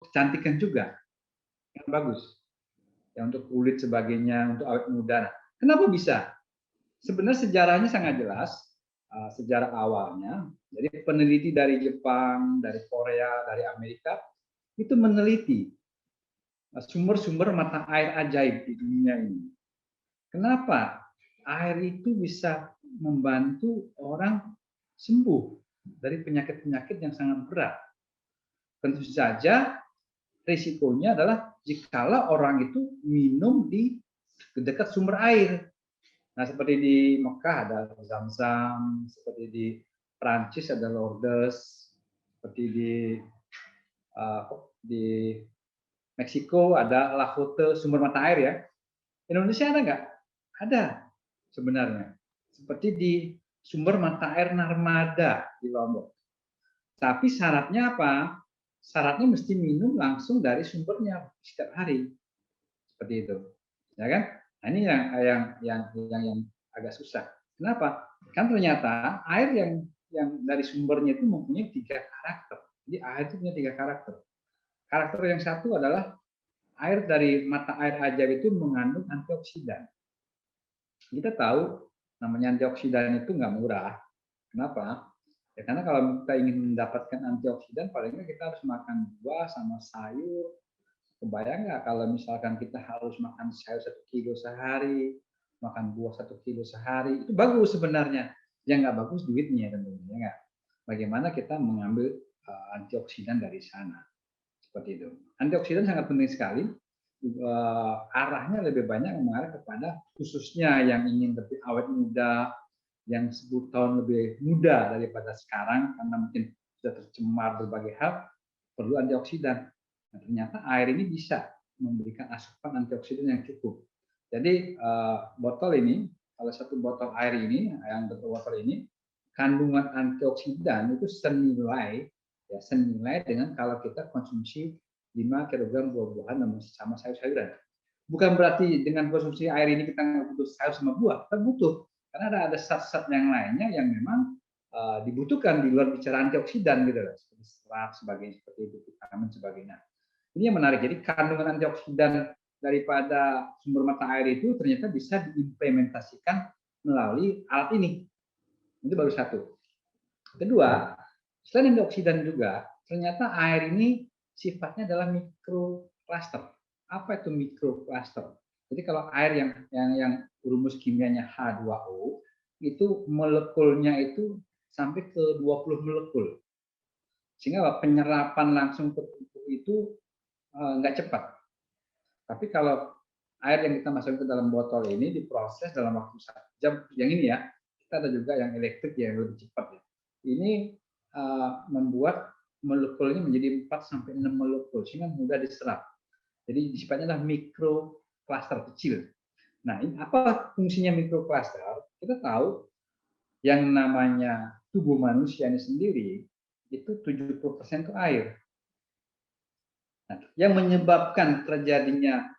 kecantikan juga, yang bagus. Ya, untuk kulit sebagainya, untuk awet muda. Nah, kenapa bisa? Sebenarnya sejarahnya sangat jelas, sejarah awalnya. Jadi peneliti dari Jepang, dari Korea, dari Amerika itu meneliti sumber-sumber mata air ajaib di dunia ini. Kenapa? Air itu bisa membantu orang sembuh dari penyakit-penyakit yang sangat berat. Tentu saja risikonya adalah jikalau orang itu minum di dekat sumber air. Nah, seperti di Mekah ada Zam-Zam, seperti di Prancis ada Lourdes, seperti di Meksiko ada Lafote, sumber mata air ya. Indonesia ada nggak? Ada sebenarnya. Seperti di sumber mata air Narmada di Lombok. Tapi syaratnya apa? Syaratnya mesti minum langsung dari sumbernya setiap hari. Seperti itu. Ya kan? Nah, ini yang agak susah. Kenapa? Kan ternyata air yang dari sumbernya itu mempunyai 3 karakter. Jadi air itu punya 3 karakter. Karakter yang satu adalah air dari mata air ajaib itu mengandung antioksidan. Kita tahu namanya antioksidan itu nggak murah. Kenapa? Ya karena kalau kita ingin mendapatkan antioksidan, paling nggak kita harus makan buah sama sayur. Kebayang nggak kalau misalkan kita harus makan sayur 1 kilo sehari, makan buah 1 kilo sehari, itu bagus sebenarnya. Yang nggak bagus duitnya tentunya nggak. Bagaimana kita mengambil antioksidan dari sana, seperti itu. Antioksidan sangat penting sekali. Arahnya lebih banyak mengarah kepada khususnya yang ingin lebih awet muda, yang 10 tahun lebih muda daripada sekarang karena mungkin sudah tercemar berbagai hal, perlu antioksidan. Nah, ternyata air ini bisa memberikan asupan antioksidan yang cukup. Jadi botol ini, salah satu botol air ini, yang botol ini, kandungan antioksidan itu senilai dengan kalau kita konsumsi 5 kilogram buah-buahan sama sayur-sayuran. Bukan berarti dengan konsumsi air ini kita nggak butuh sayur sama buah, kita butuh. Karena ada zat-zat yang lainnya yang memang dibutuhkan di luar bicara antioksidan gitu loh, seperti serat sebagainya, seperti itu, vitamin sebagainya. Ini yang menarik. Jadi kandungan antioksidan daripada sumber mata air itu ternyata bisa diimplementasikan melalui alat ini. Itu baru satu. Kedua, selain antioksidan juga, ternyata air ini sifatnya adalah mikrocluster. Apa itu mikrocluster? Jadi kalau air yang rumus kimianya H2O, itu molekulnya itu sampai ke 20 molekul. Sehingga penyerapan langsung ke tubuh itu nggak cepat. Tapi kalau air yang kita masukkan ke dalam botol ini diproses dalam waktu 1 jam, yang ini ya, kita ada juga yang elektrik yang lebih cepat. Ini membuat molekulnya menjadi 4 sampai 6 molekul sehingga mudah diserap. Jadi sifatnya adalah mikrocluster kecil. Nah, ini apa fungsinya mikrocluster? Kita tahu yang namanya tubuh manusia ini sendiri itu 70% itu air. Nah, yang menyebabkan terjadinya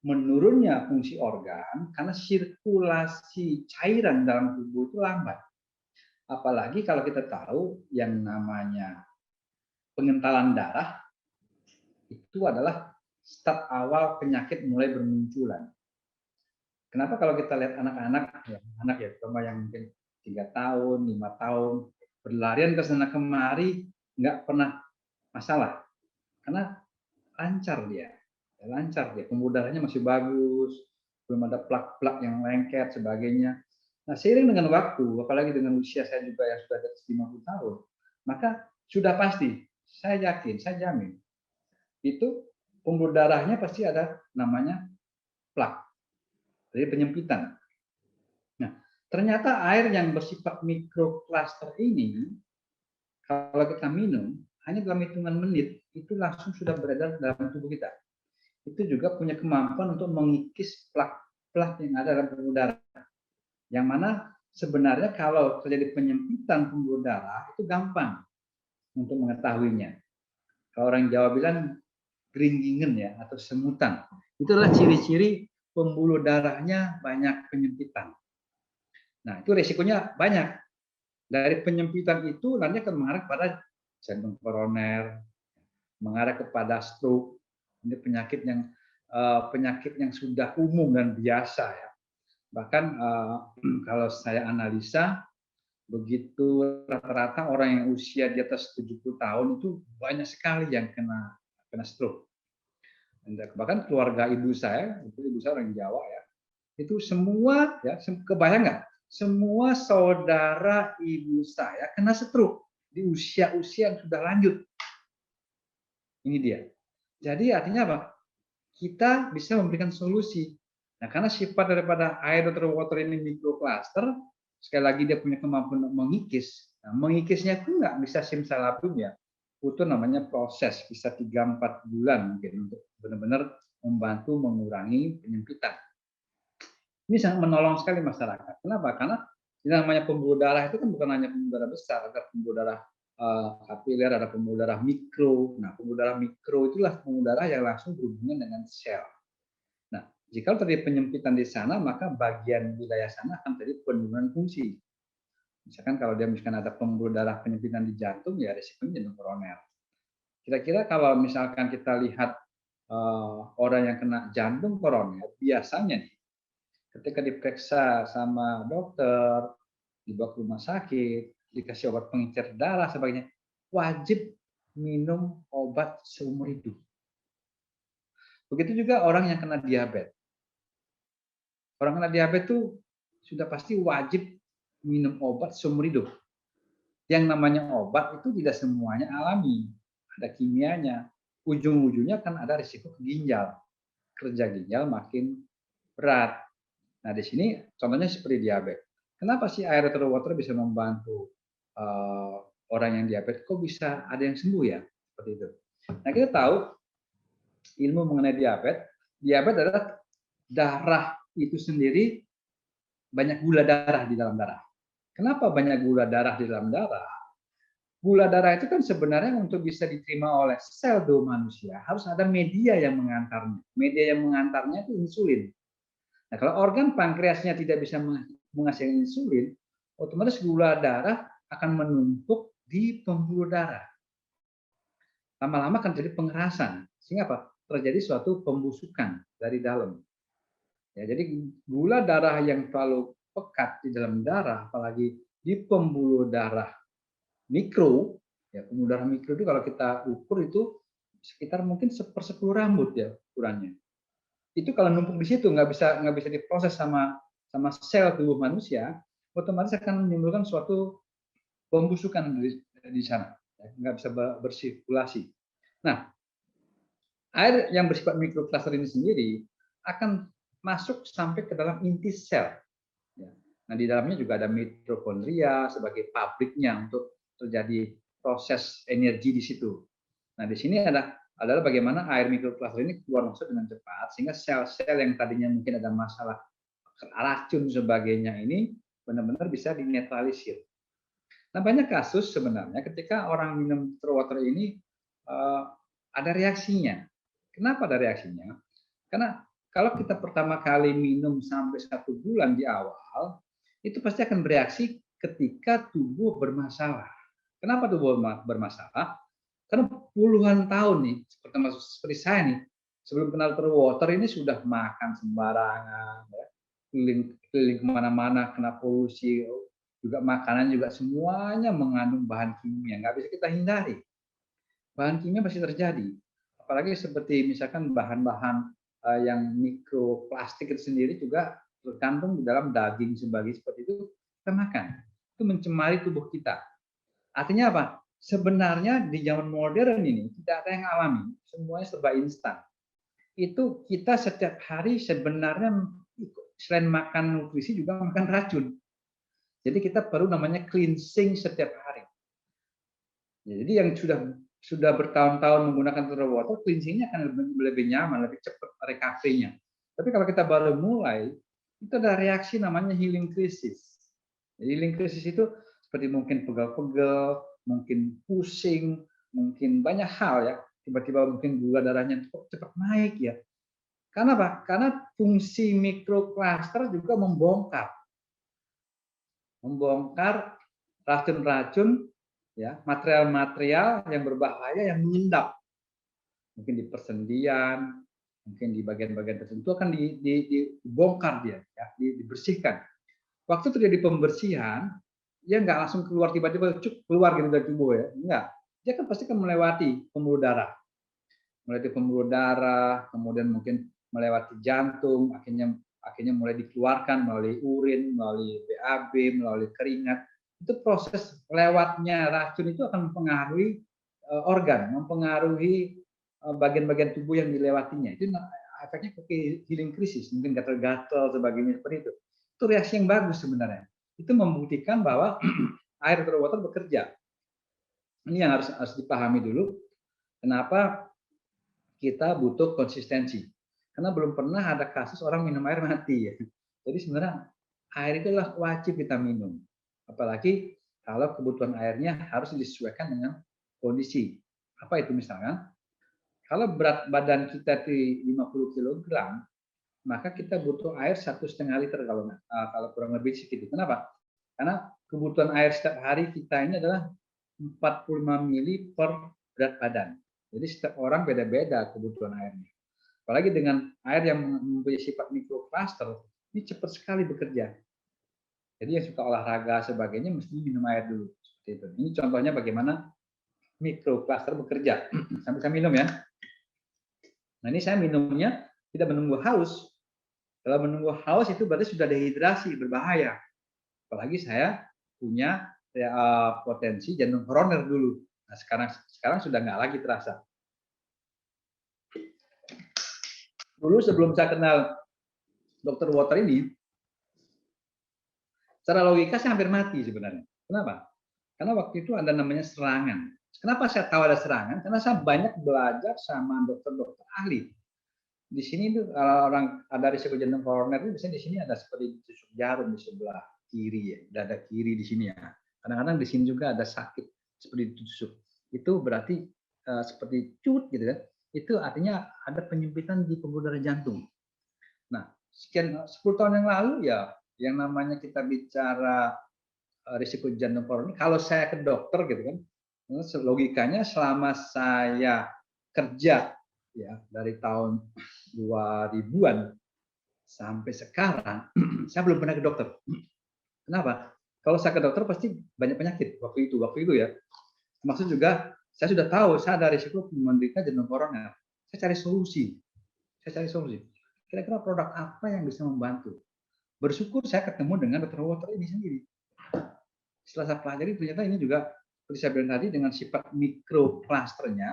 menurunnya fungsi organ karena sirkulasi cairan dalam tubuh itu lambat. Apalagi kalau kita tahu yang namanya pengentalan darah itu adalah start awal penyakit mulai bermunculan. Kenapa kalau kita lihat anak-anak ya, terutama yang mungkin 3 tahun, 5 tahun, berlarian ke sana kemari nggak pernah masalah, karena lancar dia, pembuluh darahnya masih bagus, belum ada plak-plak yang lengket sebagainya. Nah, seiring dengan waktu, apalagi dengan usia saya juga yang sudah di atas 50 tahun, maka sudah pasti, saya yakin, saya jamin, itu pembuluh darahnya pasti ada namanya plak, jadi penyempitan. Nah, ternyata air yang bersifat mikrocluster ini, kalau kita minum, hanya dalam hitungan menit, itu langsung sudah beredar dalam tubuh kita. Itu juga punya kemampuan untuk mengikis plak-plak yang ada dalam pembuluh darah. Yang mana sebenarnya kalau terjadi penyempitan pembuluh darah, itu gampang untuk mengetahuinya. Kalau orang Jawa bilang geringgingen ya, atau semutan. Itu adalah ciri-ciri pembuluh darahnya banyak penyempitan. Nah, itu resikonya banyak. Dari penyempitan itu nanti akan mengarah pada jantung koroner, mengarah kepada stroke. Ini penyakit yang sudah umum dan biasa ya. Bahkan kalau saya analisa, begitu rata-rata orang yang usia di atas 70 tahun itu banyak sekali yang kena stroke. Bahkan keluarga ibu saya, ibu saya orang Jawa ya, itu semua ya, kebayang nggak? Semua saudara ibu saya kena stroke di usia-usia yang sudah lanjut. Ini dia. Jadi artinya apa? Kita bisa memberikan solusi. Nah, karena sifat daripada air water ini microcluster, sekali lagi dia punya kemampuan mengikis. Nah, mengikisnya itu nggak bisa simsalabim ya. Itu namanya proses, bisa 3-4 bulan mungkin untuk benar-benar membantu mengurangi penyempitan. Ini sangat menolong sekali masyarakat. Kenapa? Karena yang namanya pembuluh darah itu kan bukan hanya pembuluh darah besar, ada pembuluh darah kapiler, ada pembuluh darah mikro. Nah, pembuluh darah mikro itulah pembuluh darah yang langsung berhubungan dengan sel. Nah, jika terjadi penyempitan di sana, maka bagian wilayah sana akan terjadi penurunan fungsi. Misalkan kalau dia misalkan ada pembuluh darah penyempitan di jantung, ya risikonya jantung koroner. Kira-kira kalau misalkan kita lihat orang yang kena jantung koroner, biasanya nih, ketika diperiksa sama dokter, dibawa ke rumah sakit, dikasih obat pengencer darah sebagainya, wajib minum obat seumur hidup. Begitu juga orang yang kena diabetes. Orang kena diabetes itu sudah pasti wajib minum obat seumur hidup. Yang namanya obat itu tidak semuanya alami, ada kimianya. Ujung-ujungnya kan ada risiko ke ginjal. Kerja ginjal makin berat. Nah, di sini contohnya seperti diabetes. Kenapa sih air water bisa membantu orang yang diabetes? Kok bisa ada yang sembuh ya? Seperti itu. Nah, kita tahu ilmu mengenai diabetes. Diabetes adalah darah itu sendiri banyak gula darah di dalam darah. Kenapa banyak gula darah di dalam darah? Gula darah itu kan sebenarnya untuk bisa diterima oleh sel tubuh manusia harus ada media yang mengantarnya. Media yang mengantarnya itu insulin. Nah, kalau organ pankreasnya tidak bisa menghasilkan insulin, otomatis gula darah akan menumpuk di pembuluh darah. Lama-lama akan terjadi pengerasan, sehingga apa? Terjadi suatu pembusukan dari dalam. Ya, jadi gula darah yang terlalu pekat di dalam darah, apalagi di pembuluh darah mikro, ya pembuluh darah mikro itu kalau kita ukur itu sekitar mungkin 1/10 rambut ya ukurannya. Itu kalau numpuk di situ nggak bisa diproses sama sel tubuh manusia, otomatis akan menimbulkan suatu pembusukan di sana, ya, nggak bisa bersirkulasi. Nah, air yang bersifat mikrokluster ini sendiri akan masuk sampai ke dalam inti sel. Ya. Nah, di dalamnya juga ada mitokondria sebagai pabriknya untuk terjadi proses energi di situ. Nah, di sini adalah bagaimana air mikrokluster ini keluar masuk dengan cepat sehingga sel-sel yang tadinya mungkin ada masalah racun sebagainya ini benar-benar bisa dinetralisir. Nah, banyak kasus sebenarnya ketika orang minum water ini ada reaksinya. Kenapa ada reaksinya? Karena kalau kita pertama kali minum sampai 1 bulan di awal, itu pasti akan bereaksi ketika tubuh bermasalah. Kenapa tubuh bermasalah? Karena puluhan tahun nih, seperti saya nih, sebelum kenal water ini sudah makan sembarangan, ya, keliling kemana-mana, kena polusi, juga makanan juga semuanya mengandung bahan kimia, nggak bisa kita hindari. Bahan kimia masih terjadi, apalagi seperti misalkan bahan-bahan yang mikroplastik itu sendiri juga terkandung di dalam daging seperti itu kita makan, itu mencemari tubuh kita. Artinya apa? Sebenarnya di zaman modern ini tidak ada yang alami, semuanya serba instan. Itu kita setiap hari sebenarnya selain makan nutrisi juga makan racun. Jadi kita perlu namanya cleansing setiap hari. Jadi yang sudah bertahun-tahun menggunakan filter water, cleansingnya akan lebih nyaman, lebih cepat recovery-nya. Tapi kalau kita baru mulai, itu ada reaksi namanya healing crisis. Jadi healing crisis itu seperti mungkin pegal-pegal, mungkin pusing, mungkin banyak hal ya. Tiba-tiba mungkin gula darahnya cepat naik ya. Karena apa? Karena fungsi mikrokluster juga membongkar racun-racun, ya, material-material yang berbahaya yang mengendap mungkin di persendian, mungkin di bagian-bagian tertentu akan dibongkar dia, ya, dibersihkan. Waktu terjadi pembersihan, dia nggak langsung keluar tiba-tiba keluar gitu dari tubuh ya, enggak. Dia kan pasti kan melewati pembuluh darah, kemudian mungkin melewati jantung, akhirnya mulai dikeluarkan melalui urin, melalui BAB, melalui keringat. Itu proses lewatnya racun itu akan mempengaruhi organ, mempengaruhi bagian-bagian tubuh yang dilewatinya. Itu efeknya ke healing krisis, mungkin gatal-gatal sebagainya seperti itu. Itu reaksi yang bagus sebenarnya. Itu membuktikan bahwa air water bekerja. Ini yang harus dipahami dulu. Kenapa kita butuh konsistensi. Karena belum pernah ada kasus orang minum air mati. Ya. Jadi sebenarnya air itu adalah wajib kita minum. Apalagi kalau kebutuhan airnya harus disesuaikan dengan kondisi. Apa itu misalkan? Kalau berat badan kita di 50 kg, maka kita butuh air 1,5 liter kalau kurang lebih segitu. Kenapa? Karena kebutuhan air setiap hari kita ini adalah 45 mili per berat badan. Jadi setiap orang beda-beda kebutuhan airnya. Apalagi dengan air yang mempunyai sifat mikrokluster, ini cepat sekali bekerja. Jadi yang suka olahraga sebagainya mesti minum air dulu. Seperti itu. Ini contohnya bagaimana mikrokluster bekerja. Sambil saya minum ya. Nah ini saya minumnya tidak menunggu haus. Kalau menunggu haus itu berarti sudah dehidrasi, berbahaya. Apalagi saya punya potensi jantung koroner dulu. Nah sekarang sudah nggak lagi terasa. Dulu sebelum saya kenal Dr. Water ini, secara logika saya hampir mati sebenarnya. Kenapa? Karena waktu itu ada namanya serangan. Kenapa saya tahu ada serangan? Karena saya banyak belajar sama dokter-dokter ahli. Di sini itu kalau orang ada risiko jantung koroner itu biasanya di sini ada seperti tusuk jarum di sebelah kiri ya, dada kiri di sini ya. Kadang-kadang di sini juga ada sakit seperti tusuk. Itu berarti seperti cut gitu kan. Itu artinya ada penyempitan di pembuluh darah jantung. Nah, sekian 10 tahun yang lalu ya yang namanya kita bicara risiko jantung koroner, kalau saya ke dokter gitu kan, logikanya selama saya kerja ya dari tahun 2000-an sampai sekarang saya belum pernah ke dokter. Kenapa? Kalau saya ke dokter pasti banyak penyakit waktu itu ya. Maksud juga saya sudah tahu saya ada risiko menderita jantung koroner. Saya cari solusi. Kira-kira produk apa yang bisa membantu? Bersyukur saya ketemu dengan Dr. Water ini sendiri. Setelah saya pelajari ternyata ini juga seperti saya bilang tadi dengan sifat mikroklusternya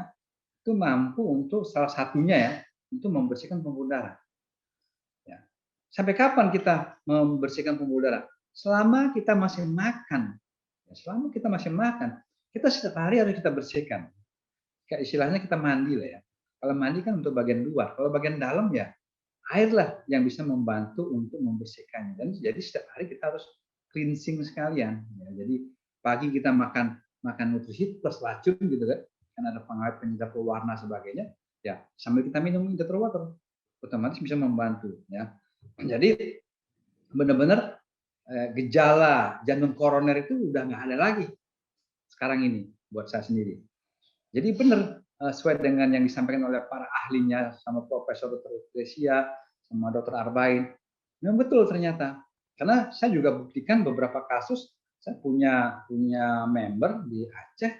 itu mampu untuk salah satunya ya untuk membersihkan pembuluh darah. Ya. Sampai kapan kita membersihkan pembuluh darah? Selama kita masih makan. Ya, selama kita masih makan, kita setiap hari harus kita bersihkan. Kayak istilahnya kita mandi lah ya. Kalau mandi kan untuk bagian luar, kalau bagian dalam ya air lah yang bisa membantu untuk membersihkannya. Dan jadi setiap hari kita harus cleansing sekalian. Ya, jadi pagi kita makan nutrisi plus racun gitu kan, karena ada pengawet penyedap pewarna sebagainya. Ya sambil kita minum filter water, otomatis bisa membantu. Ya, jadi benar-benar gejala jantung koroner itu udah nggak ada lagi sekarang ini buat saya sendiri. Jadi benar sesuai dengan yang disampaikan oleh para ahlinya sama Profesor Dr. Gresia sama Dr. Arbain. Memang betul ternyata. Karena saya juga buktikan beberapa kasus saya punya member di Aceh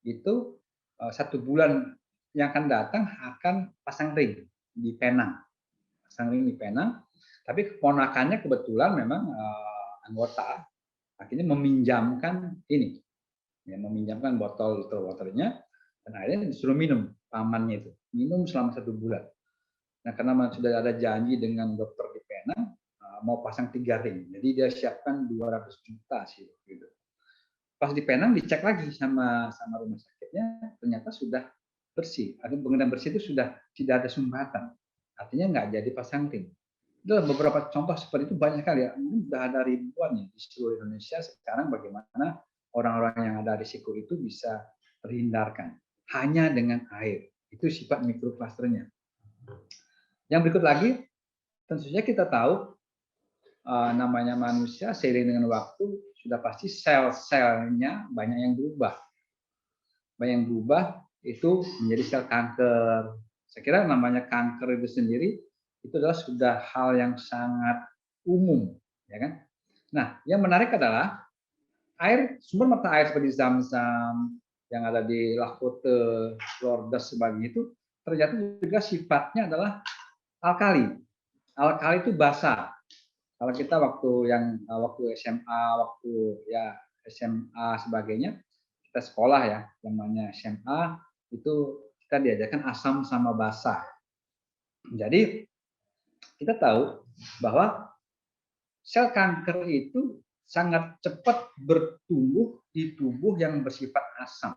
itu 1 bulan yang akan datang akan pasang ring di Penang. Pasang ring di Penang, tapi keponakannya kebetulan memang anggota akhirnya meminjamkan ini. Ya, meminjamkan botol waternya dan akhirnya disuruh minum pamannya itu minum selama 1 bulan. Nah karena sudah ada janji dengan dokter di Penang mau pasang 3 ring, jadi dia siapkan 200 juta sih gitu. Pas di Penang dicek lagi sama rumah sakitnya, ternyata sudah bersih. Artinya pengendalian bersih itu sudah tidak ada sumbatan, artinya nggak jadi pasang ring. Itu beberapa contoh seperti itu banyak kali ya. Mungkin sudah ada ribuan ya di seluruh Indonesia sekarang bagaimana orang-orang yang ada risiko itu bisa terhindarkan hanya dengan air. Itu sifat mikroklusternya. Yang berikut lagi, tentu saja kita tahu namanya manusia seiring dengan waktu sudah pasti sel-selnya banyak yang berubah. Banyak yang berubah itu menjadi sel kanker, Saya kira namanya kanker itu sendiri itu adalah sudah hal yang sangat umum, ya kan? Nah, yang menarik adalah sumber mata air seperti Zam-Zam yang ada di Lakote, Florida sebagainya itu ternyata juga sifatnya adalah alkali. Alkali itu basa. Kalau kita waktu SMA, waktu ya SMA sebagainya, kita sekolah ya, namanya SMA itu kita diajarkan asam sama basa. Jadi kita tahu bahwa sel kanker itu sangat cepat bertumbuh di tubuh yang bersifat asam.